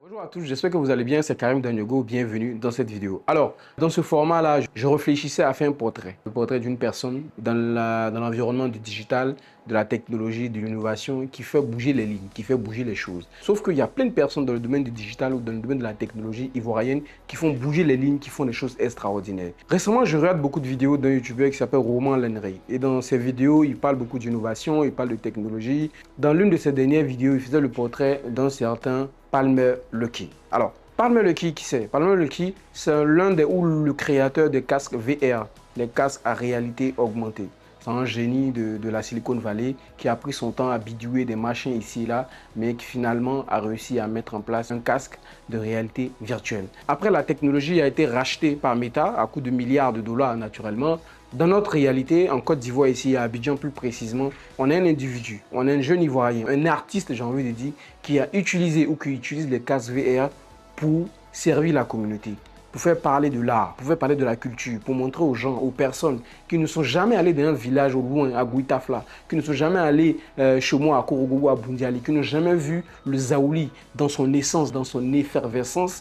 Bonjour à tous, j'espère que vous allez bien, c'est Karim Daniogo, bienvenue dans cette vidéo. Alors, dans ce format-là, je réfléchissais à faire un portrait. Le portrait d'une personne dans l'environnement du digital, de la technologie, de l'innovation, qui fait bouger les lignes, qui fait bouger les choses. Sauf qu'il y a plein de personnes dans le domaine du digital ou dans le domaine de la technologie ivoirienne qui font bouger les lignes, qui font des choses extraordinaires. Récemment, je regarde beaucoup de vidéos d'un YouTuber qui s'appelle Roman Lenrey. Et dans ses vidéos, il parle beaucoup d'innovation, il parle de technologie. Dans l'une de ses dernières vidéos, il faisait le portrait d'un certain Palmer Luckey. Alors, Palmer Luckey, qui c'est? Palmer Luckey, c'est l'un des ou le créateur des casques VR, les casques à réalité augmentée. C'est un génie de la Silicon Valley qui a pris son temps à bidouiller des machins ici et là, mais qui finalement a réussi à mettre en place un casque de réalité virtuelle. Après, la technologie a été rachetée par Meta à coût de milliards de dollars naturellement. Dans notre réalité, en Côte d'Ivoire, ici à Abidjan plus précisément, on a un individu, on a un jeune Ivoirien, un artiste, j'ai envie de dire, qui a utilisé ou qui utilise les casques VR pour servir la communauté, pour faire parler de l'art, pour faire parler de la culture, pour montrer aux gens, aux personnes qui ne sont jamais allés dans un village au loin, à Gouitafla, qui ne sont jamais allés chez moi à Korogogo, à Bundiali, qui n'ont jamais vu le Zaouli dans son essence, dans son effervescence,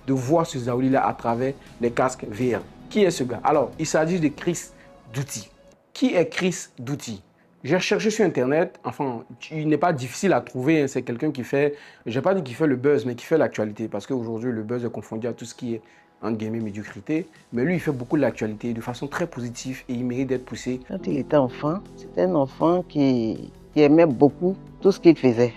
de voir ce Zaouli-là à travers les casques VR. Qui est ce gars? Alors, il s'agit de Chris Douty. Qui est Chris Douty? J'ai cherché sur Internet, enfin, il n'est pas difficile à trouver, hein. C'est quelqu'un qui fait, je n'ai pas dit qu'il fait le buzz, mais qui fait l'actualité, parce qu'aujourd'hui, le buzz est confondu à tout ce qui est, entre guillemets, médiocrité. Mais lui, il fait beaucoup de l'actualité de façon très positive et il mérite d'être poussé. Quand il était enfant, c'était un enfant qui aimait beaucoup tout ce qu'il faisait.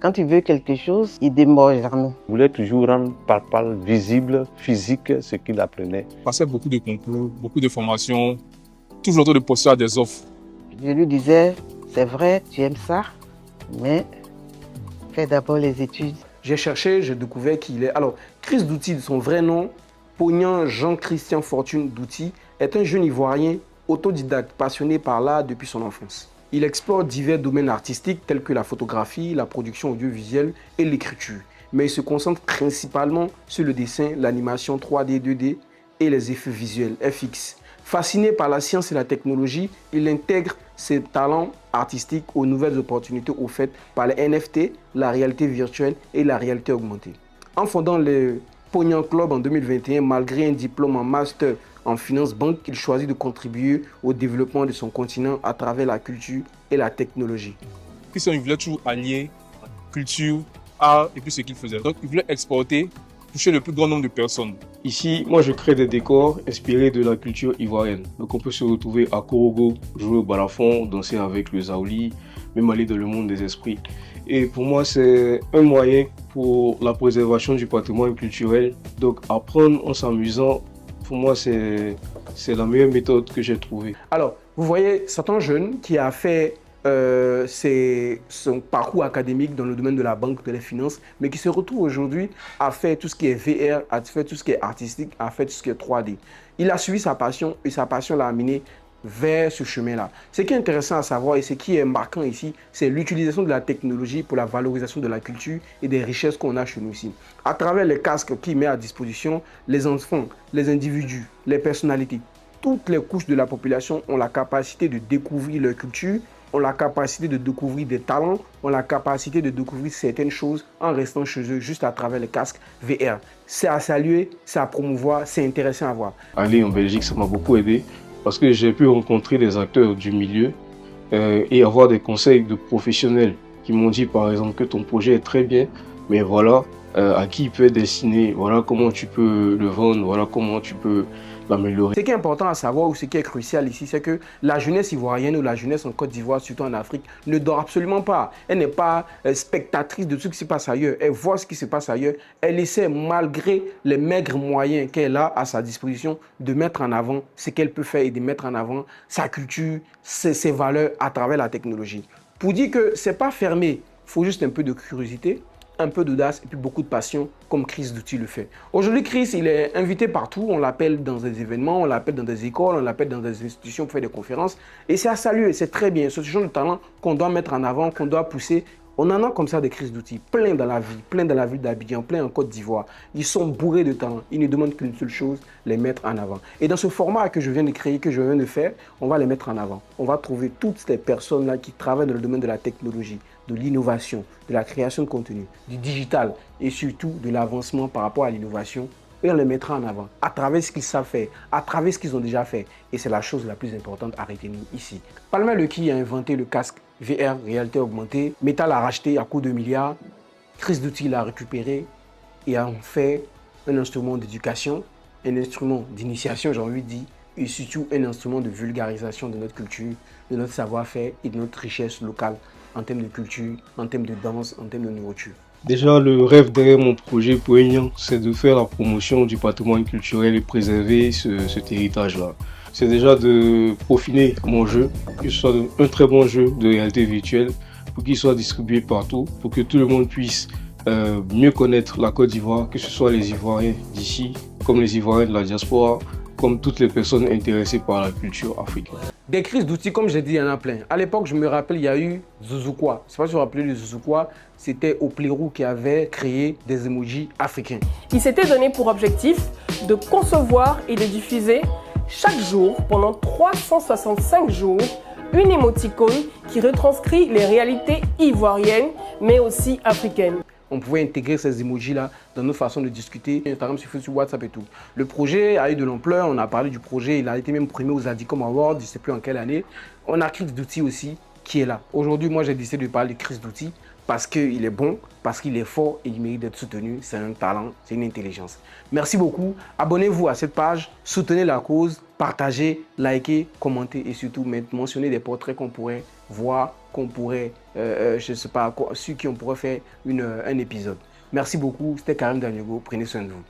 Quand il veut quelque chose, il ne démord jamais. Il voulait toujours rendre palpable, visible, physique ce qu'il apprenait. Il passait beaucoup de concours, beaucoup de formations, toujours autour de poster à des offres. Je lui disais, c'est vrai, tu aimes ça, mais fais d'abord les études. J'ai cherché, j'ai découvert qu'il est... Alors, Chris Douty, de son vrai nom, Pognan Jean-Christian Fortune Douty, est un jeune Ivoirien autodidacte, passionné par l'art depuis son enfance. Il explore divers domaines artistiques tels que la photographie, la production audiovisuelle et l'écriture. Mais il se concentre principalement sur le dessin, l'animation 3D, 2D et les effets visuels, FX. Fasciné par la science et la technologie, il intègre ses talents artistiques aux nouvelles opportunités offertes par les NFT, la réalité virtuelle et la réalité augmentée. En fondant le Pognan Club en 2021, malgré un diplôme en master en finance banque, il choisit de contribuer au développement de son continent à travers la culture et la technologie. Christian, il voulait toujours allier culture, art et puis ce qu'il faisait. Donc, il voulait exporter, toucher le plus grand nombre de personnes. Ici, moi, je crée des décors inspirés de la culture ivoirienne. Donc, on peut se retrouver à Korogo, jouer au balafon, danser avec le Zaouli, même aller dans le monde des esprits. Et pour moi, c'est un moyen pour la préservation du patrimoine culturel. Donc, apprendre en s'amusant, pour moi, c'est la meilleure méthode que j'ai trouvée. Alors, vous voyez, c'est un jeune qui a fait son parcours académique dans le domaine de la banque, de la finance, mais qui se retrouve aujourd'hui à faire tout ce qui est VR, à faire tout ce qui est artistique, à faire tout ce qui est 3D. Il a suivi sa passion et sa passion l'a amené vers ce chemin-là. Ce qui est intéressant à savoir et ce qui est marquant ici, c'est l'utilisation de la technologie pour la valorisation de la culture et des richesses qu'on a chez nous ici. À travers les casques qu'il met à disposition, les enfants, les individus, les personnalités, toutes les couches de la population ont la capacité de découvrir leur culture, ont la capacité de découvrir des talents, ont la capacité de découvrir certaines choses en restant chez eux juste à travers les casques VR. C'est à saluer, c'est à promouvoir, c'est intéressant à voir. Aller en Belgique, ça m'a beaucoup aidé parce que j'ai pu rencontrer des acteurs du milieu et avoir des conseils de professionnels qui m'ont dit par exemple que ton projet est très bien, mais voilà à qui il peut être destiné, voilà comment tu peux le vendre, voilà comment tu peux l'améliorer. Ce qui est important à savoir ou ce qui est crucial ici, c'est que la jeunesse ivoirienne ou la jeunesse en Côte d'Ivoire, surtout en Afrique, ne dort absolument pas. Elle n'est pas spectatrice de tout ce qui se passe ailleurs. Elle voit ce qui se passe ailleurs. Elle essaie, malgré les maigres moyens qu'elle a à sa disposition, de mettre en avant ce qu'elle peut faire et de mettre en avant sa culture, ses valeurs à travers la technologie. Pour dire que ce n'est pas fermé, il faut juste un peu de curiosité, un peu d'audace et puis beaucoup de passion comme Chris Douty le fait. Aujourd'hui, Chris, il est invité partout. On l'appelle dans des événements, on l'appelle dans des écoles, on l'appelle dans des institutions pour faire des conférences. Et c'est à saluer, c'est très bien. C'est ce genre de talent qu'on doit mettre en avant, qu'on doit pousser. On en a comme ça des Chris Douty, plein dans la vie, plein dans la ville d'Abidjan, plein en Côte d'Ivoire. Ils sont bourrés de talent. Ils ne demandent qu'une seule chose, les mettre en avant. Et dans ce format que je viens de créer, que je viens de faire, on va les mettre en avant. On va trouver toutes ces personnes-là qui travaillent dans le domaine de la technologie, de l'innovation, de la création de contenu, du digital et surtout de l'avancement par rapport à l'innovation. Et on les mettra en avant à travers ce qu'ils savent faire, à travers ce qu'ils ont déjà fait. Et c'est la chose la plus importante à retenir ici. Palmer Luckey a inventé le casque VR, réalité augmentée. Meta l'a racheté à coût de milliards. Chris Doty l'a récupéré et a en fait un instrument d'éducation, un instrument d'initiation, j'ai envie de dire, et surtout un instrument de vulgarisation de notre culture, de notre savoir-faire et de notre richesse locale en termes de culture, en termes de danse, en termes de nourriture. Déjà, le rêve derrière mon projet Poignant, c'est de faire la promotion du patrimoine culturel et préserver cet héritage-là. C'est déjà de peaufiner mon jeu, que ce soit un très bon jeu de réalité virtuelle, pour qu'il soit distribué partout, pour que tout le monde puisse mieux connaître la Côte d'Ivoire, que ce soit les Ivoiriens d'ici, comme les Ivoiriens de la diaspora, comme toutes les personnes intéressées par la culture africaine. Des crises d'outils, comme j'ai dit, il y en a plein. À l'époque, je me rappelle, il y a eu Zouzoukwa. Je ne sais pas si vous vous rappelez de Zouzoukwa. C'était Oplérou qui avait créé des emojis africains. Il s'était donné pour objectif de concevoir et de diffuser chaque jour, pendant 365 jours, une émoticône qui retranscrit les réalités ivoiriennes, mais aussi africaines. On pouvait intégrer ces emojis-là dans nos façons de discuter, Instagram, sur WhatsApp et tout. Le projet a eu de l'ampleur, on a parlé du projet, il a été même primé aux Adicom Awards, je ne sais plus en quelle année. On a Chris Doty aussi qui est là. Aujourd'hui, moi j'ai décidé de parler de Chris Doty parce qu'il est bon, parce qu'il est fort et il mérite d'être soutenu. C'est un talent, c'est une intelligence. Merci beaucoup. Abonnez-vous à cette page, soutenez la cause, partagez, likez, commentez et surtout mentionnez des portraits qu'on pourrait voir, qu'on pourrait, je ne sais pas, sur qui on pourrait faire un épisode. Merci beaucoup. C'était Karim Danyego. Prenez soin de vous.